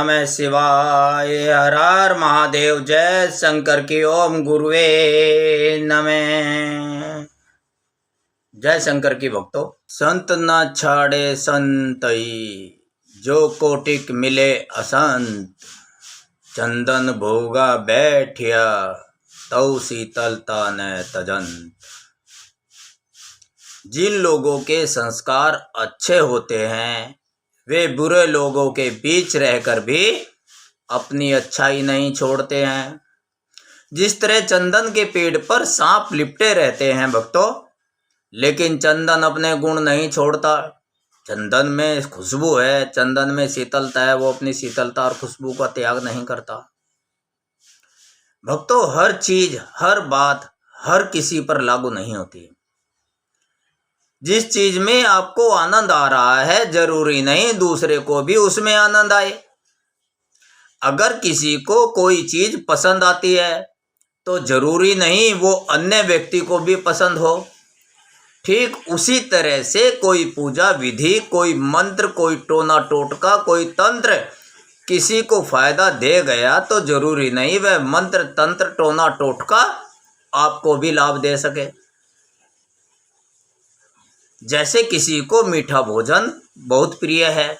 नमः शिवाय। हर हर महादेव। जय शंकर की। ओम गुरुवे नमः। जय शंकर की भक्तों। संत न छाड़े संतई, जो कोटिक मिले असंत। चंदन भोगा बैठिया, तौ शीतलता न तजंत। जिन लोगों के संस्कार अच्छे होते हैं वे बुरे लोगों के बीच रहकर भी अपनी अच्छाई नहीं छोड़ते हैं। जिस तरह चंदन के पेड़ पर सांप लिपटे रहते हैं भक्तों, लेकिन चंदन अपने गुण नहीं छोड़ता। चंदन में खुशबू है, चंदन में शीतलता है, वो अपनी शीतलता और खुशबू का त्याग नहीं करता। भक्तों, हर चीज, हर बात हर किसी पर लागू नहीं होती। जिस चीज में आपको आनंद आ रहा है जरूरी नहीं दूसरे को भी उसमें आनंद आए। अगर किसी को कोई चीज पसंद आती है तो जरूरी नहीं वो अन्य व्यक्ति को भी पसंद हो। ठीक उसी तरह से कोई पूजा विधि, कोई मंत्र, कोई टोना टोटका, कोई तंत्र किसी को फायदा दे गया तो जरूरी नहीं वह मंत्र, तंत्र, टोना टोटका आपको भी लाभ दे सके। जैसे किसी को मीठा भोजन बहुत प्रिय है,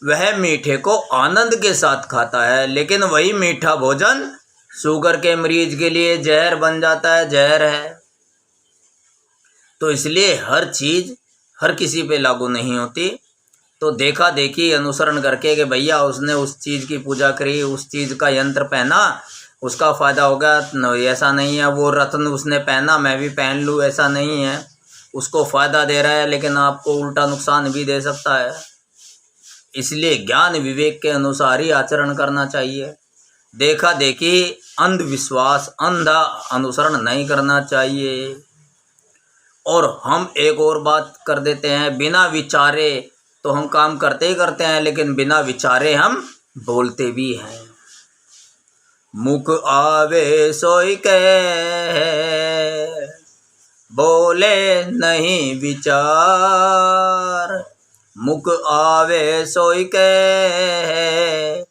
वह मीठे को आनंद के साथ खाता है, लेकिन वही मीठा भोजन शुगर के मरीज के लिए जहर बन जाता है, जहर है। तो इसलिए हर चीज हर किसी पे लागू नहीं होती। तो देखा देखी अनुसरण करके कि भैया उसने उस चीज की पूजा करी, उस चीज का यंत्र पहना, उसका फायदा होगा, ऐसा नहीं है। वो रत्न उसने पहना, मैं भी पहन लूँ, ऐसा नहीं है। उसको फायदा दे रहा है लेकिन आपको उल्टा नुकसान भी दे सकता है। इसलिए ज्ञान विवेक के अनुसार ही आचरण करना चाहिए। देखा देखी, अंधविश्वास, अंधा अनुसरण नहीं करना चाहिए। और हम एक और बात कर देते हैं, बिना विचारे तो हम काम करते ही करते हैं, लेकिन बिना विचारे हम बोलते भी हैं। मुख आवे सोई कहे, बोले नहीं विचार। मुख आवे सोई कहे,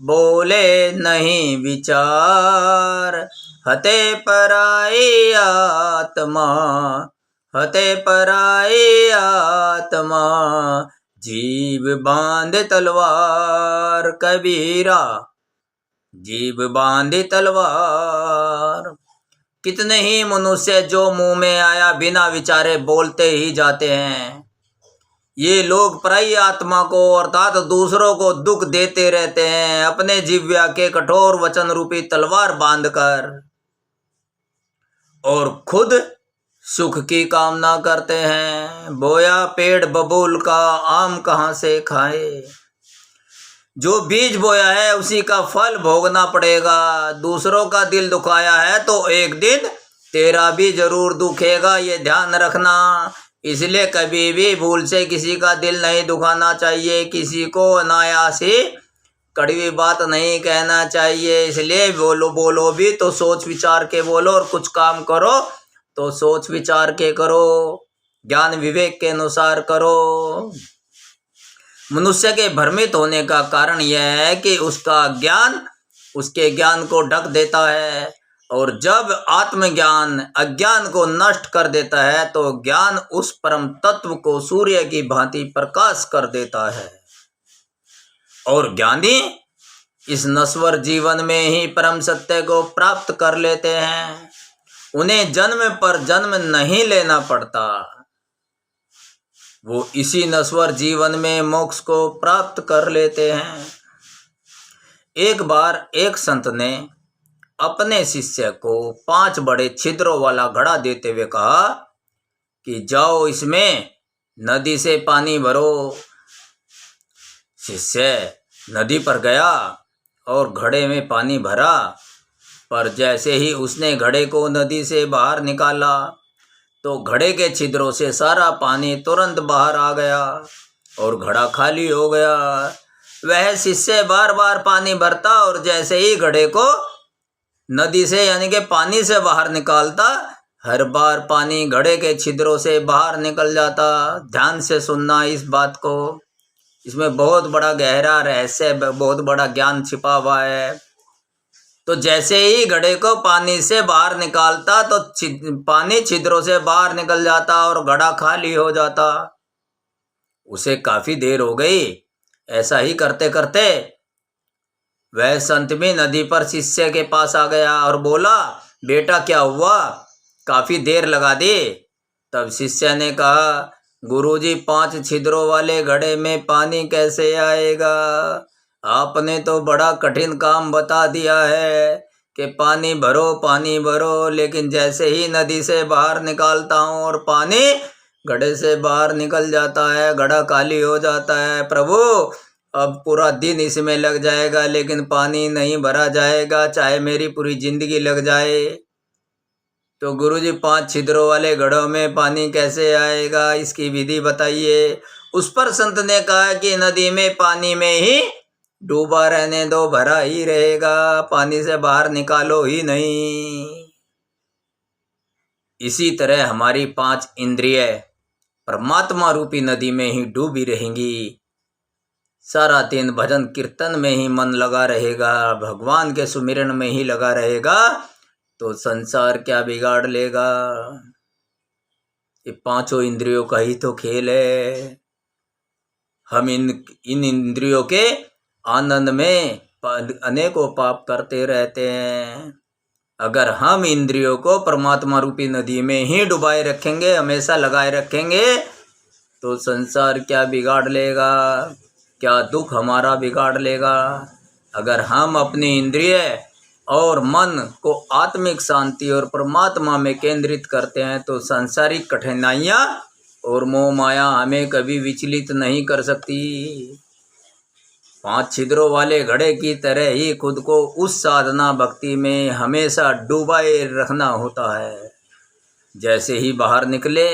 बोले नहीं विचार। हते पराई आत्मा, हते पराई आत्मा। जीव बांधे तलवार कबीरा, जीव बांधे तलवार। कितने ही मनुष्य जो मुंह में आया बिना विचारे बोलते ही जाते हैं। ये लोग पराई आत्मा को अर्थात दूसरों को दुख देते रहते हैं, अपने जिह्वा के कठोर वचन रूपी तलवार बांधकर, और खुद सुख की कामना करते हैं। बोया पेड़ बबूल का, आम कहाँ से खाए। जो बीज बोया है उसी का फल भोगना पड़ेगा। दूसरों का दिल दुखाया है तो एक दिन तेरा भी जरूर दुखेगा, ये ध्यान रखना। इसलिए कभी भी भूल से किसी का दिल नहीं दुखाना चाहिए, किसी को अनायास ही कड़वी बात नहीं कहना चाहिए। इसलिए बोलो भी तो सोच विचार के बोलो, और कुछ काम करो तो सोच विचार के करो, ज्ञान विवेक के अनुसार करो। मनुष्य के भ्रमित होने का कारण यह है कि उसका ज्ञान उसके ज्ञान को ढक देता है, और जब आत्मज्ञान अज्ञान को नष्ट कर देता है तो ज्ञान उस परम तत्व को सूर्य की भांति प्रकाश कर देता है। और ज्ञानी इस नश्वर जीवन में ही परम सत्य को प्राप्त कर लेते हैं। उन्हें जन्म पर जन्म नहीं लेना पड़ता, वो इसी नश्वर जीवन में मोक्ष को प्राप्त कर लेते हैं। एक बार एक संत ने अपने शिष्य को 5 बड़े छिद्रों वाला घड़ा देते हुए कहा कि जाओ इसमें नदी से पानी भरो। शिष्य नदी पर गया और घड़े में पानी भरा, पर जैसे ही उसने घड़े को नदी से बाहर निकाला तो घड़े के छिद्रों से सारा पानी तुरंत बाहर आ गया और घड़ा खाली हो गया। वह शिष्य बार बार पानी भरता और जैसे ही घड़े को नदी से यानी कि पानी से बाहर निकालता, हर बार पानी घड़े के छिद्रों से बाहर निकल जाता। ध्यान से सुनना इस बात को। इसमें बहुत बड़ा गहरा रहस्य, बहुत बड़ा ज्ञान छिपा हुआ है। तो जैसे ही घड़े को पानी से बाहर निकालता तो पानी छिद्रों से बाहर निकल जाता और घड़ा खाली हो जाता। उसे काफी देर हो गई। ऐसा ही करते करते वह संत भी नदी पर शिष्य के पास आ गया और बोला, बेटा क्या हुआ, काफी देर लगा दी। तब शिष्य ने कहा, गुरुजी 5 छिद्रों वाले घड़े में पानी कैसे आएगा? आपने तो बड़ा कठिन काम बता दिया है कि पानी भरो, लेकिन जैसे ही नदी से बाहर निकालता हूँ और पानी घड़े से बाहर निकल जाता है, घड़ा खाली हो जाता है। प्रभु, अब पूरा दिन इसमें लग जाएगा लेकिन पानी नहीं भरा जाएगा, चाहे मेरी पूरी जिंदगी लग जाए। तो गुरुजी 5 छिद्रों वाले घड़ों में पानी कैसे आएगा, इसकी विधि बताइए। उस पर संत ने कहा कि नदी में पानी में ही डूबा रहने दो, भरा ही रहेगा, पानी से बाहर निकालो ही नहीं। इसी तरह हमारी 5 इंद्रिय परमात्मा रूपी नदी में ही डूबी रहेंगी। सारा दिन भजन कीर्तन में ही मन लगा रहेगा, भगवान के सुमिरन में ही लगा रहेगा, तो संसार क्या बिगाड़ लेगा। ये 5 इंद्रियों का ही तो खेल है। हम इन इंद्रियों के आनंद में अनेकों पाप करते रहते हैं। अगर हम इंद्रियों को परमात्मा रूपी नदी में ही डुबाए रखेंगे, हमेशा लगाए रखेंगे, तो संसार क्या बिगाड़ लेगा, क्या दुख हमारा बिगाड़ लेगा। अगर हम अपनी इंद्रिय और मन को आत्मिक शांति और परमात्मा में केंद्रित करते हैं तो सांसारिक कठिनाइयाँ और मोह माया हमें कभी विचलित नहीं कर सकती। 5 छिद्रों वाले घड़े की तरह ही खुद को उस साधना भक्ति में हमेशा डुबाए रखना होता है। जैसे ही बाहर निकले,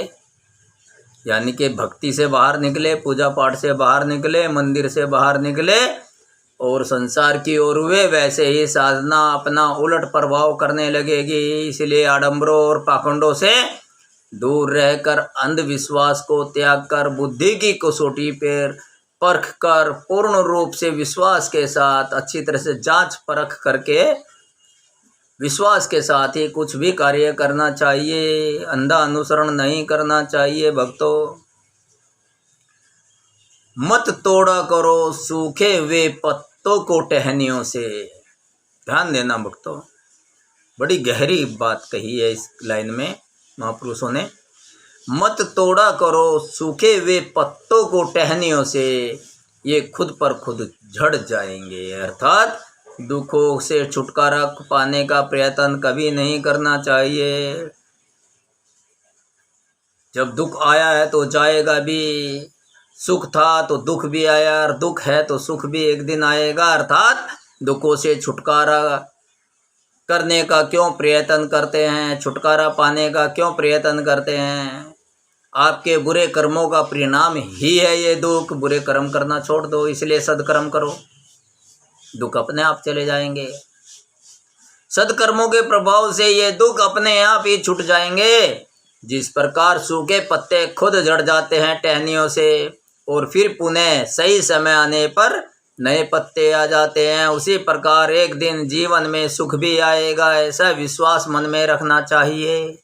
यानी कि भक्ति से बाहर निकले, पूजा पाठ से बाहर निकले, मंदिर से बाहर निकले और संसार की ओर हुए, वैसे ही साधना अपना उलट प्रभाव करने लगेगी। इसलिए आडंबरों और पाखंडों से दूर रहकर, अंधविश्वास को त्याग कर, बुद्धि की कसौटी पर परख कर, पूर्ण रूप से विश्वास के साथ अच्छी तरह से जांच परख करके विश्वास के साथ ही कुछ भी कार्य करना चाहिए। अंधा अनुसरण नहीं करना चाहिए। भक्तों, मत तोड़ा करो सूखे हुए पत्तों को टहनियों से। ध्यान देना भक्तों, बड़ी गहरी बात कही है इस लाइन में महापुरुषों ने। मत तोड़ा करो सूखे हुए पत्तों को टहनियों से, ये खुद पर खुद झड़ जाएंगे। अर्थात दुखों से छुटकारा पाने का प्रयत्न कभी नहीं करना चाहिए। जब दुख आया है तो जाएगा भी, सुख था तो दुख भी आया, और दुख है तो सुख भी एक दिन आएगा। अर्थात दुखों से छुटकारा करने का क्यों प्रयत्न करते हैं, छुटकारा पाने का क्यों प्रयत्न करते हैं? आपके बुरे कर्मों का परिणाम ही है ये दुख। बुरे कर्म करना छोड़ दो, इसलिए सदकर्म करो, दुख अपने आप चले जाएंगे। सदकर्मों के प्रभाव से ये दुख अपने आप ही छूट जाएंगे। जिस प्रकार सूखे पत्ते खुद झड़ जाते हैं टहनियों से और फिर पुनः सही समय आने पर नए पत्ते आ जाते हैं, उसी प्रकार एक दिन जीवन में सुख भी आएगा, ऐसा विश्वास मन में रखना चाहिए।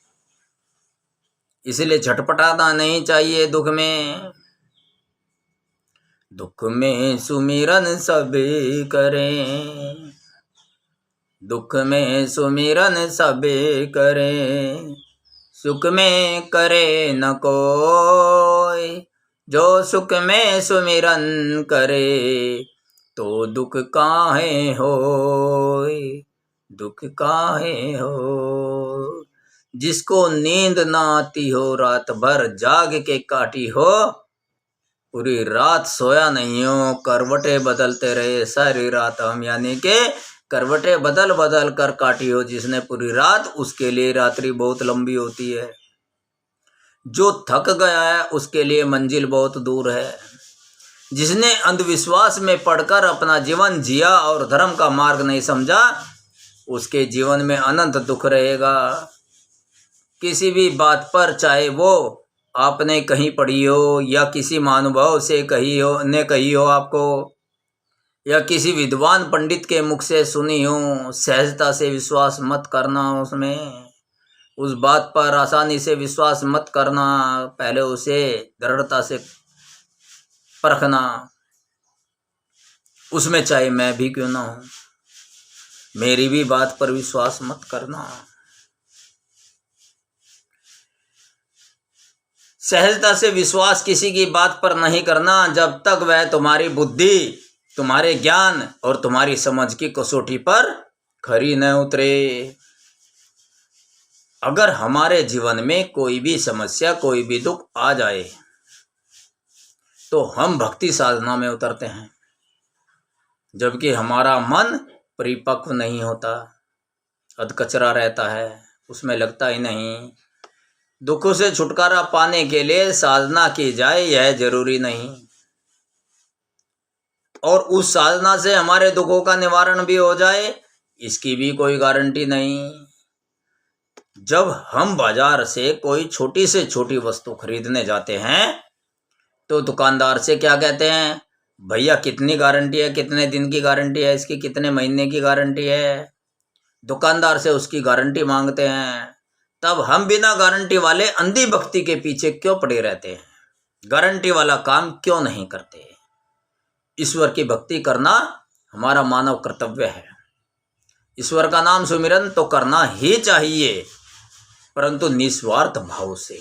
इसलिए झटपटाना नहीं चाहिए दुख में। दुख में सुमिरन सब करें, दुख में सुमिरन सब करें, सुख में करे न कोई। जो सुख में सुमिरन करे तो दुख काहे होय, दुख काहे हो। जिसको नींद ना आती हो, रात भर जाग के काटी हो, पूरी रात सोया नहीं हो, करवटे बदलते रहे सारी रात हम, यानी के करवटे बदल बदल कर काटी हो जिसने पूरी रात, उसके लिए रात्रि बहुत लंबी होती है। जो थक गया है उसके लिए मंजिल बहुत दूर है। जिसने अंधविश्वास में पड़कर अपना जीवन जिया और धर्म का मार्ग नहीं समझा, उसके जीवन में अनंत दुख रहेगा। किसी भी बात पर, चाहे वो आपने कहीं पढ़ी हो या किसी महानुभाव से कही हो आपको, या किसी विद्वान पंडित के मुख से सुनी हो, सहजता से विश्वास मत करना उसमें। उस बात पर आसानी से विश्वास मत करना, पहले उसे दृढ़ता से परखना, उसमें चाहे मैं भी क्यों ना हूं। मेरी भी बात पर विश्वास मत करना। सहजता से विश्वास किसी की बात पर नहीं करना जब तक वह तुम्हारी बुद्धि, तुम्हारे ज्ञान और तुम्हारी समझ की कसौटी पर खरी न उतरे। अगर हमारे जीवन में कोई भी समस्या, कोई भी दुख आ जाए तो हम भक्ति साधना में उतरते हैं, जबकि हमारा मन परिपक्व नहीं होता, अधकचरा रहता है, उसमें लगता ही नहीं। दुखों से छुटकारा पाने के लिए साधना की जाए यह जरूरी नहीं, और उस साधना से हमारे दुखों का निवारण भी हो जाए इसकी भी कोई गारंटी नहीं। जब हम बाजार से कोई छोटी से छोटी वस्तु खरीदने जाते हैं तो दुकानदार से क्या कहते हैं, भैया कितनी गारंटी है, कितने दिन की गारंटी है इसकी, कितने महीने की गारंटी है। दुकानदार से उसकी गारंटी मांगते हैं। तब हम बिना गारंटी वाले अंधी भक्ति के पीछे क्यों पड़े रहते हैं, गारंटी वाला काम क्यों नहीं करते। ईश्वर की भक्ति करना हमारा मानव कर्तव्य है। ईश्वर का नाम सुमिरन तो करना ही चाहिए, परंतु निस्वार्थ भाव से।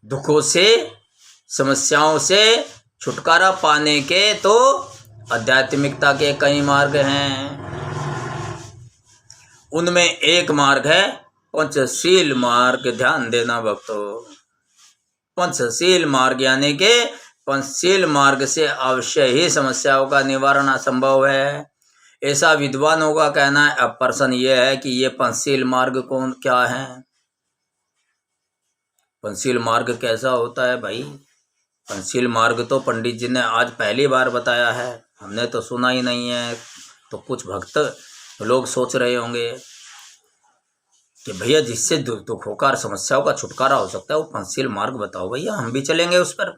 दुखों से, समस्याओं से छुटकारा पाने के तो आध्यात्मिकता के कई मार्ग हैं। उनमें एक मार्ग है पंचशील मार्ग। ध्यान देना भक्तों, पंचशील मार्ग यानी कि पंचशील मार्ग से अवश्य ही समस्याओं का निवारण असंभव है, ऐसा विद्वानों का कहना है। अब प्रश्न यह है कि ये पंचशील मार्ग कौन क्या है, पंचशील मार्ग कैसा होता है भाई। पंचशील मार्ग तो पंडित जी ने आज पहली बार बताया है, हमने तो सुना ही नहीं है। तो कुछ भक्त लोग सोच रहे होंगे कि भैया जिससे दुखों का, समस्याओं का छुटकारा हो सकता है वो पंचशील मार्ग बताओ भैया, हम भी चलेंगे उस पर।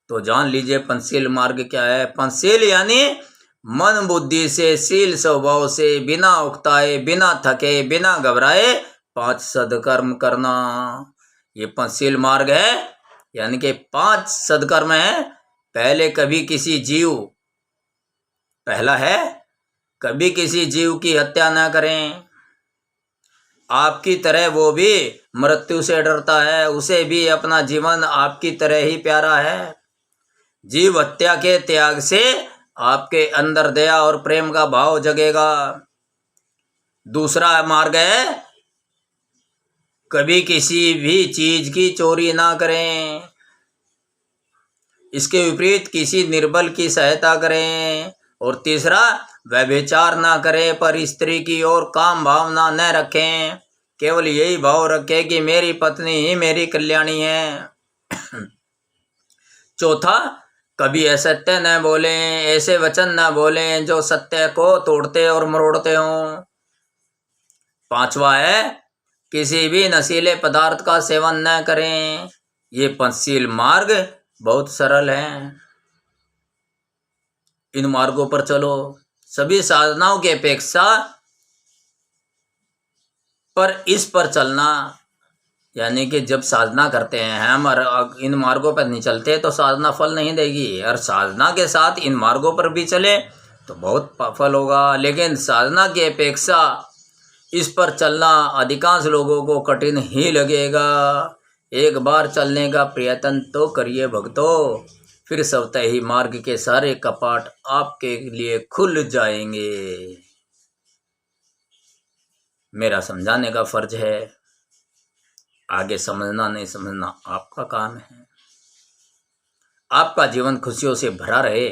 तो जान लीजिए पंचशील मार्ग क्या है। पंचशील यानी मन बुद्धि से, शील स्वभाव से, बिना उकताए, बिना थके, बिना घबराए 5 सदकर्म करना, ये पंचशील मार्ग है। यानी कि 5 सदकर्म है। पहला है कभी किसी जीव की हत्या ना करें। आपकी तरह वो भी मृत्यु से डरता है, उसे भी अपना जीवन आपकी तरह ही प्यारा है। जीव हत्या के त्याग से आपके अंदर दया और प्रेम का भाव जगेगा। दूसरा मार्ग है कभी किसी भी चीज की चोरी ना करें। इसके विपरीत किसी निर्बल की सहायता करें। और तीसरा व्यभिचार ना करें, पर स्त्री की ओर काम भावना न रखें, केवल यही भाव रखें कि मेरी पत्नी ही मेरी कल्याणी है। चौथा, कभी असत्य न बोलें, ऐसे वचन न बोलें जो सत्य को तोड़ते और मरोड़ते हों। पांचवा है किसी भी नशीले पदार्थ का सेवन न करें। ये पंचशील मार्ग बहुत सरल है, इन मार्गों पर चलो। सभी साधनाओं की अपेक्षा पर इस पर चलना, यानी कि जब साधना करते हैं हम और इन मार्गों पर नहीं चलते तो साधना फल नहीं देगी। और साधना के साथ इन मार्गों पर भी चले तो बहुत फल होगा, लेकिन साधना की अपेक्षा इस पर चलना अधिकांश लोगों को कठिन ही लगेगा। एक बार चलने का प्रयत्न तो करिए भक्तों, फिर स्वतः ही मार्ग के सारे कपाट आपके लिए खुल जाएंगे। मेरा समझाने का फर्ज है, आगे समझना नहीं समझना आपका काम है। आपका जीवन खुशियों से भरा रहे,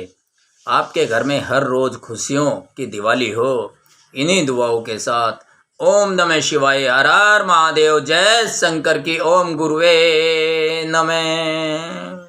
आपके घर में हर रोज खुशियों की दिवाली हो। इन्हीं दुआओं के साथ ओम नमः शिवाय, हर हर महादेव, जय शंकर की, ओम गुरुवे नमः।